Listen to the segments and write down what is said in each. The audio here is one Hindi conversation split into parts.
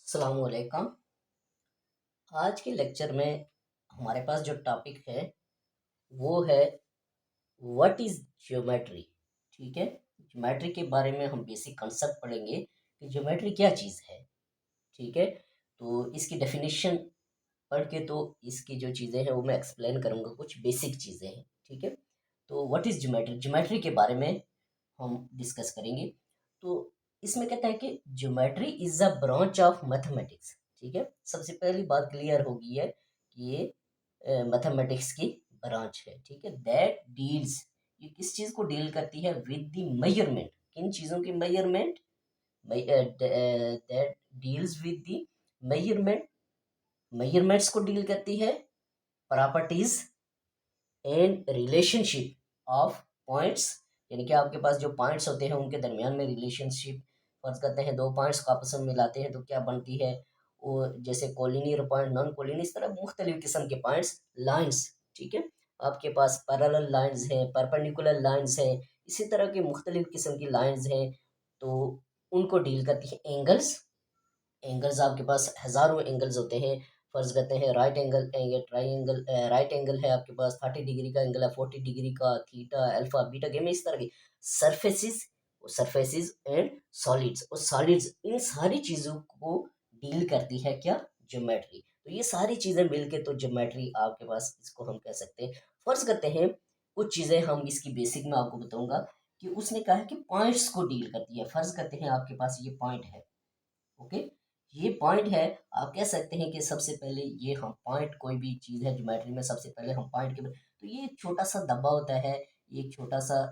अस्सलाम वालेकुम। आज के लेक्चर में हमारे पास जो टॉपिक है वो है व्हाट इज़ ज्योमेट्री। ठीक है, ज्योमेट्री के बारे में हम बेसिक कंसेप्ट पढ़ेंगे कि ज्योमेट्री क्या चीज़ है। ठीक है, तो इसकी डेफिनेशन पढ़ के तो इसकी जो चीज़ें हैं वो मैं एक्सप्लेन करूँगा, कुछ बेसिक चीज़ें हैं। ठीक है, तो व्हाट इज़ ज्योमेट्री, ज्योमेट्री के बारे में हम डिस्कस करेंगे। तो इसमें कहता है कि geometry is a branch of mathematics. ठीक है, सबसे पहली बात क्लियर होगी है कि ये मैथमेटिक्स की ब्रांच है। ठीक है, दैट डील्स, ये किस चीज़ को डील करती है, विद द मेजरमेंट, किन चीज़ों की measurement, that deals with the measurement, measurements को डील करती है, properties and relationship of points, यानी कि आपके पास जो पॉइंट्स होते हैं उनके दरमियान में रिलेशनशिप, फर्ज करते हैं दो पॉइंट्स को आपस में मिलाते हैं तो क्या बनती है, वो जैसे कोलिनियर पॉइंट, नॉन कोलिनियर, इस तरह मुख्तलिफ किस्म के पॉइंट्स, लाइंस। ठीक है, आपके पास पैरेलल लाइंस हैं, परपेंडिकुलर लाइंस हैं, इसी तरह की मुख्तलिफ किस्म की लाइंस हैं। तो उनको डील करती है एंगल्स। एंगल्स आपके पास हज़ारों एंगल्स होते हैं। फर्ज करते हैं right angle, try angle, right angle है आपके पास 30 डिग्री का एंगल है, 40 डिग्री का, थीटा, अल्फा, बीटा, गेमा, इस तरह की सरफेसिस, सरफेसिस एंड सॉलिड्स, और सॉलिड्स, इन सारी चीज़ों को डील करती है क्या, ज्योमेट्री। तो ये सारी चीज़ें मिलके तो ज्योमेट्री आपके पास, इसको हम कह सकते हैं। फर्ज करते हैं कुछ चीज़ें हम इसकी बेसिक में आपको बताऊंगा कि उसने कहा है कि पॉइंट्स को डील करती है। फर्ज करते हैं आपके पास ये पॉइंट है, ओके, ये पॉइंट है। आप कह सकते हैं कि सबसे पहले ये हम पॉइंट, कोई भी चीज़ है ज्योमेट्री में, सबसे पहले हम पॉइंट के, तो ये एक छोटा सा धब्बा होता है, एक छोटा सा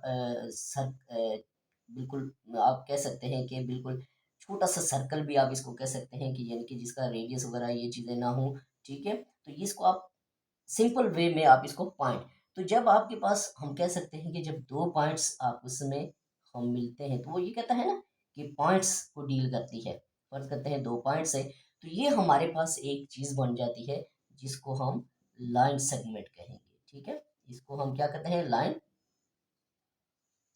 बिल्कुल आप कह सकते हैं कि बिल्कुल छोटा सा सर्कल भी आप इसको कह सकते हैं कि, यानी कि जिसका रेडियस वगैरह ये चीज़ें ना हो। ठीक है, तो ये इसको आप सिंपल वे में आप इसको पॉइंट, तो जब आपके पास हम कह सकते हैं कि जब दो पॉइंट्स आपस में हम मिलते हैं तो वो ये कहता है ना कि पॉइंट्स को डील करती है। फर्ज करते हैं दो पॉइंट्स है, तो ये हमारे पास एक चीज़ बन जाती है जिसको हम लाइन सेगमेंट कहेंगे। ठीक है, इसको हम क्या कहते हैं, लाइन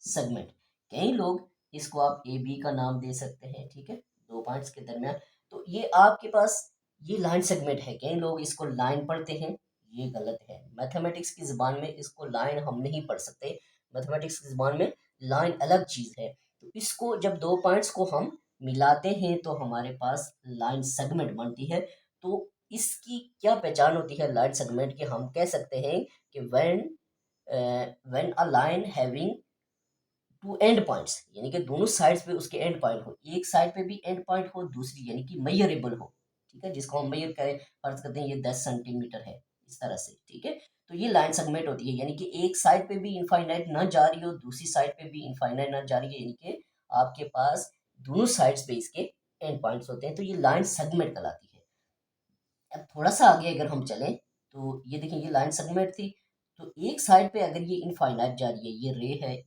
सेगमेंट। कई लोग इसको आप ए बी का नाम दे सकते हैं। ठीक है, दो पॉइंट्स के दरमियान, तो ये आपके पास ये लाइन सेगमेंट है। कई लोग इसको लाइन पढ़ते हैं, ये गलत है। मैथमेटिक्स की ज़बान में इसको लाइन हम नहीं पढ़ सकते। मैथमेटिक्स की ज़बान में लाइन अलग चीज़ है। तो इसको जब दो पॉइंट्स को हम मिलाते हैं तो हमारे पास लाइन सेगमेंट बनती है। तो इसकी क्या पहचान होती है लाइन सेगमेंट की, हम कह सकते हैं कि when a line having two end points, यानी कि दोनों साइड्स पे उसके एंड पॉइंट हो, एक साइड पे भी एंड पॉइंट हो, दूसरी यानी कि मेजरेबल हो। ठीक है, जिसको हम मेजर करें, फर्ज करते हैं ये 10 सेंटीमीटर है, इस तरह से। ठीक है, तो ये लाइन सेगमेंट होती है, यानी कि एक साइड पे भी इनफाइनाइट ना जा रही हो, दूसरी साइड पे भी इनफाइनाइट ना जा रही है, यानी कि आपके पास दोनों साइड्स पे इसके एंड पॉइंट्स होते हैं, तो ये लाइन सेगमेंट कहलाती है। अब थोड़ा सा आगे अगर हम चलें तो ये देखिए, ये लाइन सेगमेंट थी, तो एक साइड पे अगर ये इनफाइनाइट जा रही है, ये रे है,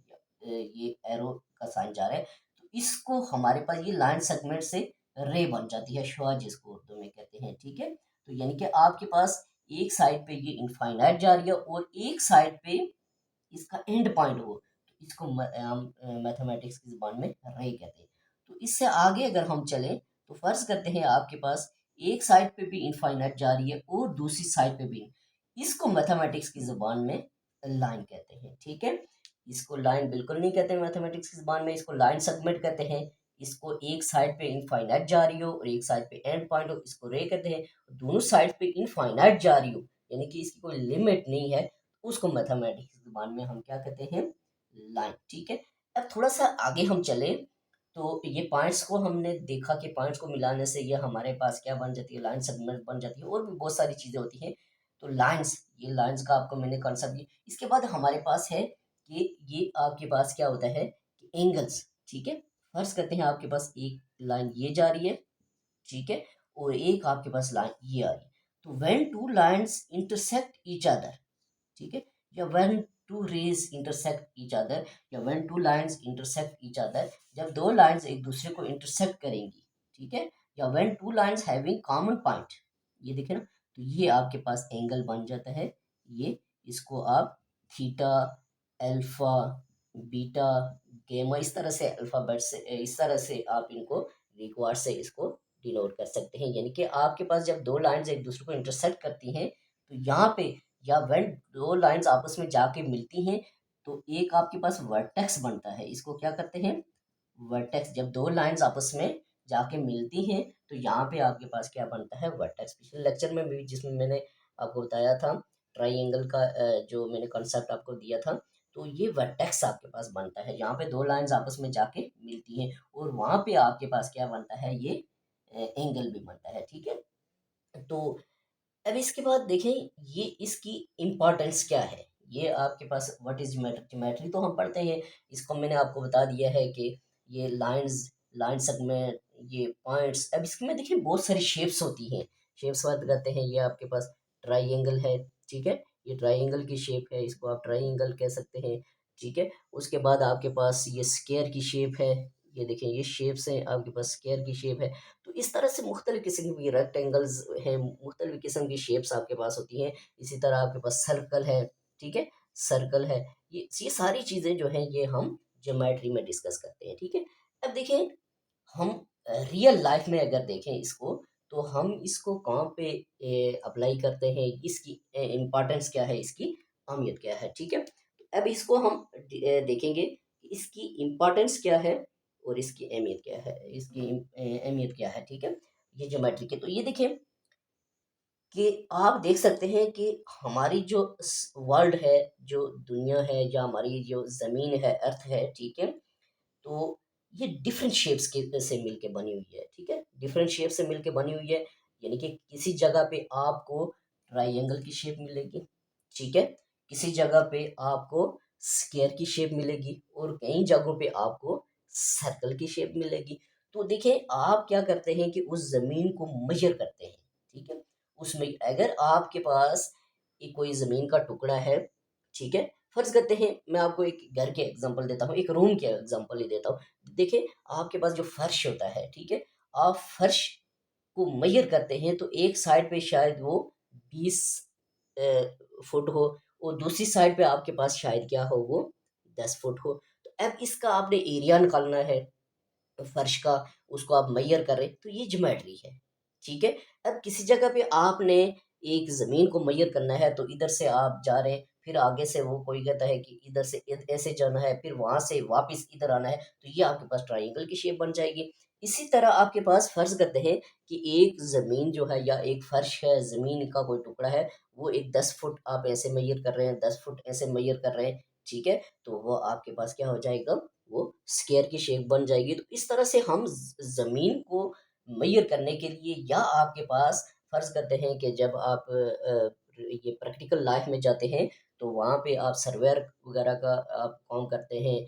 ये एरो का साइन जा रहा है, तो इसको हमारे पास ये लाइन सेगमेंट से रे बन जाती है, शुआ जिसको उर्दू में कहते हैं। ठीक है, तो यानी कि आपके पास एक साइड पे ये इनफाइनाइट जा रही है और एक साइड पे इसका एंड पॉइंट हो, तो इसको हम मैथमेटिक्स की ज़ुबान में रे कहते हैं। तो इससे आगे अगर हम चलें तो फ़र्ज़ करते हैं आपके पास एक साइड पे भी इनफाइनाइट जा रही है और दूसरी साइड पे भी, इसको मैथमेटिक्स की ज़ुबान में लाइन कहते हैं। ठीक है, इसको लाइन बिल्कुल नहीं कहते मैथमेटिक्स की ज़ुबान में, इसको लाइन सेगमेंट कहते हैं। इसको एक साइड पे इनफाइनाइट जा रही हो और एक साइड पे एंड पॉइंट हो, इसको रे कहते हैं। दोनों साइड पे इनफाइनाइट जा रही हो, यानी कि इसकी कोई लिमिट नहीं है, उसको मैथमेटिक्स की ज़ुबान में हम क्या कहते हैं, लाइन। ठीक है, अब थोड़ा सा आगे हम चले तो ये पॉइंट्स को हमने देखा कि पॉइंट्स को मिलाने से ये हमारे पास क्या बन जाती है, लाइन सेगमेंट बन जाती है, और भी बहुत सारी चीज़ें होती हैं। तो लाइंस, ये लाइंस का आपको मैंने कॉन्सेप्ट दिया। इसके बाद हमारे पास है कि ये आपके पास क्या होता है कि एंगल्स। ठीक है, फर्ज करते हैं आपके पास एक लाइन ये जा रही है, ठीक है, और एक आपके पास लाइन ये आ रही है, तो when two lines intersect each other, ठीक है, या when two rays intersect each other, या when two lines intersect each other, जब दो लाइंस एक दूसरे को इंटरसेक्ट करेंगी। ठीक है, या when two lines having common point, ये देखें ना, तो ये आपके पास एंगल बन जाता है। ये इसको आप थीटा, अल्फा, बीटा, गेमा, इस तरह से अल्फाबेट से, इस तरह से आप इनको ग्रीक वर्ड से इसको डिनोट कर सकते हैं। यानी कि आपके पास जब दो लाइंस एक दूसरे को इंटरसेक्ट करती हैं तो यहाँ पे या व्हेन दो लाइंस आपस में जाके मिलती हैं तो एक आपके पास वर्टेक्स बनता है। इसको क्या करते हैं, वर्टेक्स। जब दो लाइंस आपस में जाके मिलती हैं तो यहाँ पे आपके पास क्या बनता है, वर्टेक्स। पिछले लेक्चर में भी जिसमें मैंने आपको बताया था ट्राइंगल का जो मैंने कॉन्सेप्ट आपको दिया था, तो ये वर्टेक्स आपके पास बनता है। यहाँ पे दो लाइंस आपस में जाके मिलती हैं और वहाँ पे आपके पास क्या बनता है, ये एंगल भी बनता है। ठीक है, तो अब इसके बाद देखें ये इसकी इम्पोर्टेंस क्या है। ये आपके पास व्हाट इज ज्योमेट्री, ज्योमेट्री तो हम पढ़ते हैं, इसको मैंने आपको बता दिया है कि ये लाइंस, लाइन सेगमेंट, ये पॉइंट्स। अब इसमें देखिए बहुत सारी शेप्स होती हैं, शेप्स बात करते हैं। ये आपके पास ट्राइंगल है, ठीक है, ये ट्राइंगल की शेप है, इसको आप ट्राइंगल कह सकते हैं। ठीक है, उसके बाद आपके पास ये स्क्वायर की शेप है, ये देखें ये शेप्स हैं आपके पास, स्क्वायर की शेप है। तो इस तरह से मुख्तलिफ़ किस्म की रेक्टेंगल्स हैं, मुख्तलिफ़ किस्म की शेप्स आपके पास होती हैं। इसी तरह आपके पास सर्कल है, ठीक है, सर्कल है। ये सारी चीज़ें जो हैं ये हम ज्योमेट्री में डिस्कस करते हैं। ठीक है, अब देखिए हम रियल लाइफ में अगर देखें इसको तो हम इसको कहाँ पे अप्लाई करते हैं, इसकी इम्पोर्टेंस क्या है, इसकी अहमियत क्या है। ठीक है, अब इसको हम देखेंगे कि इसकी इम्पोर्टेंस क्या है और इसकी अहमियत क्या है, इसकी अहमियत क्या है। ठीक है, ये ज्योमेट्री के, तो ये देखिए कि आप देख सकते हैं कि हमारी जो वर्ल्ड है, जो दुनिया है, या हमारी जो ज़मीन है, अर्थ है, ठीक है, तो ये डिफरेंट शेप्स के से मिलके बनी हुई है। ठीक है, डिफरेंट शेप से मिलके बनी हुई है। यानी कि किसी जगह पे आपको ट्रायंगल की शेप मिलेगी, ठीक है, किसी जगह पे आपको स्क्वायर की शेप मिलेगी और कई जगहों पे आपको सर्कल की शेप मिलेगी। तो देखिए आप क्या करते हैं कि उस ज़मीन को मेजर करते हैं। ठीक है, उसमें अगर आपके पास एक कोई ज़मीन का टुकड़ा है, ठीक है, फ़र्ज़ करते हैं मैं आपको एक घर के एग्ज़ाम्पल देता हूँ, एक रूम के एग्ज़ाम्पल ही देता हूँ। देखिए आपके पास जो फ़र्श होता है, ठीक है, आप फ़र्श को मेज़र करते हैं तो एक साइड पे शायद वो 20 फुट हो और दूसरी साइड पे आपके पास शायद क्या हो, वो 10 फुट हो। तो अब इसका आपने एरिया निकालना है फर्श का, उसको आप मेजर कर रहे हैं, तो ये ज्योमेट्री है। ठीक है, अब किसी जगह पे आपने एक ज़मीन को मेजर करना है तो इधर से आप जा रहे हैं, फिर आगे से वो कोई कहता है कि इधर से ऐसे जाना है, फिर वहाँ से वापस इधर आना है, तो ये आपके पास ट्रायंगल की शेप बन जाएगी। इसी तरह आपके पास फ़र्ज़ करते हैं कि एक ज़मीन जो है या एक फ़र्श है, ज़मीन का कोई टुकड़ा है, वो एक 10 फुट आप ऐसे मेजर कर रहे हैं, 10 फुट ऐसे मेजर कर रहे हैं, ठीक है? तो वो आपके पास क्या हो जाएगा, वो स्क्वायर की शेप बन जाएगी। तो इस तरह से हम ज़मीन को मेज़र करने के लिए, या आपके पास फ़र्ज़ करते हैं कि जब आप ये प्रैक्टिकल लाइफ़ में जाते हैं, तो वहाँ पे आप सर्वेयर वगैरह का आप काम करते हैं,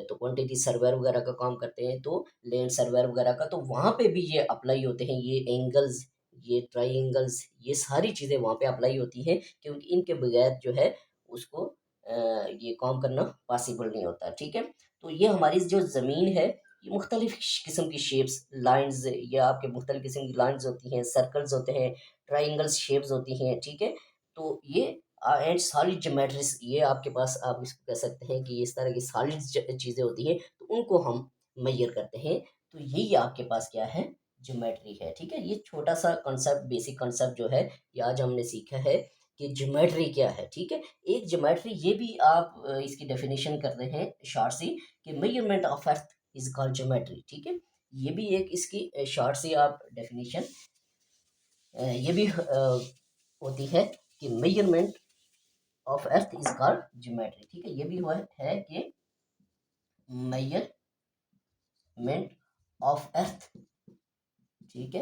तो क्वांटिटी सर्वेयर वगैरह का काम करते हैं, तो लैंड सर्वेयर वगैरह का, तो वहाँ पे भी ये अप्लाई होते हैं, ये एंगल्स, ये ट्रायंगल्स, ये सारी चीज़ें वहाँ पे अप्लाई होती हैं, क्योंकि इनके बगैर जो है उसको ये काम करना पॉसिबल नहीं होता। ठीक है, तो ये हमारी जो ज़मीन है, ये मुख्तलिफ़ किस्म की शेप्स, लाइन्स, या आपके मुख्तलिफ़ किस्म की लाइन्स होती हैं, सर्कल्स होते हैं, ट्रायंगल्स शेप्स होती हैं, ठीक है? तो ये एंड सॉलिड ज्योमेट्रीज़, ये आपके पास आप इसको कह सकते हैं कि इस तरह की सॉलिड चीज़ें होती हैं, तो उनको हम मेज़र करते हैं। तो यही आपके पास क्या है, ज्योमेट्री है, ठीक है? ये छोटा-सा कॉन्सेप्ट, बेसिक कॉन्सेप्ट जो है, ये आज हमने सीखा है कि ज्योमेट्री क्या है, ठीक है? एक ज्योमेट्री ये भी आप इसकी डेफिनेशन कर रहे हैं शॉर्ट सी, कि measurement of earth is called geometry. ठीक है, ये भी एक इसकी शॉर्ट सी आप डेफिनेशन ये भी होती है कि measurement of earth is called geometry. ठीक है, ये भी हुआ है कि मेजरमेंट ऑफ अर्थ, ठीक है,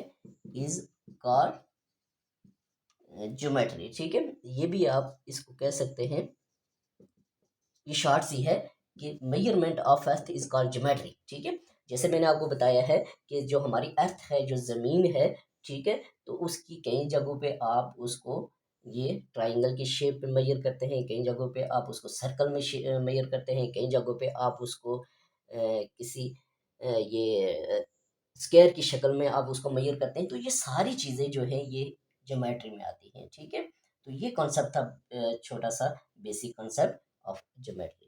इज कॉल्ड ज्योमेट्री। ठीक है, ये भी आप इसको कह सकते हैं, ये शॉर्ट सी है कि measurement of earth is called geometry. ठीक है, जैसे मैंने आपको बताया है कि जो हमारी अर्थ है, जो ज़मीन है, ठीक है, तो उसकी कई जगहों पे आप उसको ये ट्रायंगल की शेप में मेजर करते हैं, कई जगहों पे आप उसको सर्कल में मेजर करते हैं, कई जगहों पे आप उसको किसी ये स्क्वायर की शक्ल में आप उसको मेजर करते हैं। तो ये सारी चीज़ें जो हैं ये ज्योमेट्री में आती हैं। ठीक है, तो ये कॉन्सेप्ट था छोटा सा बेसिक कॉन्सेप्ट ऑफ ज्योमेट्री।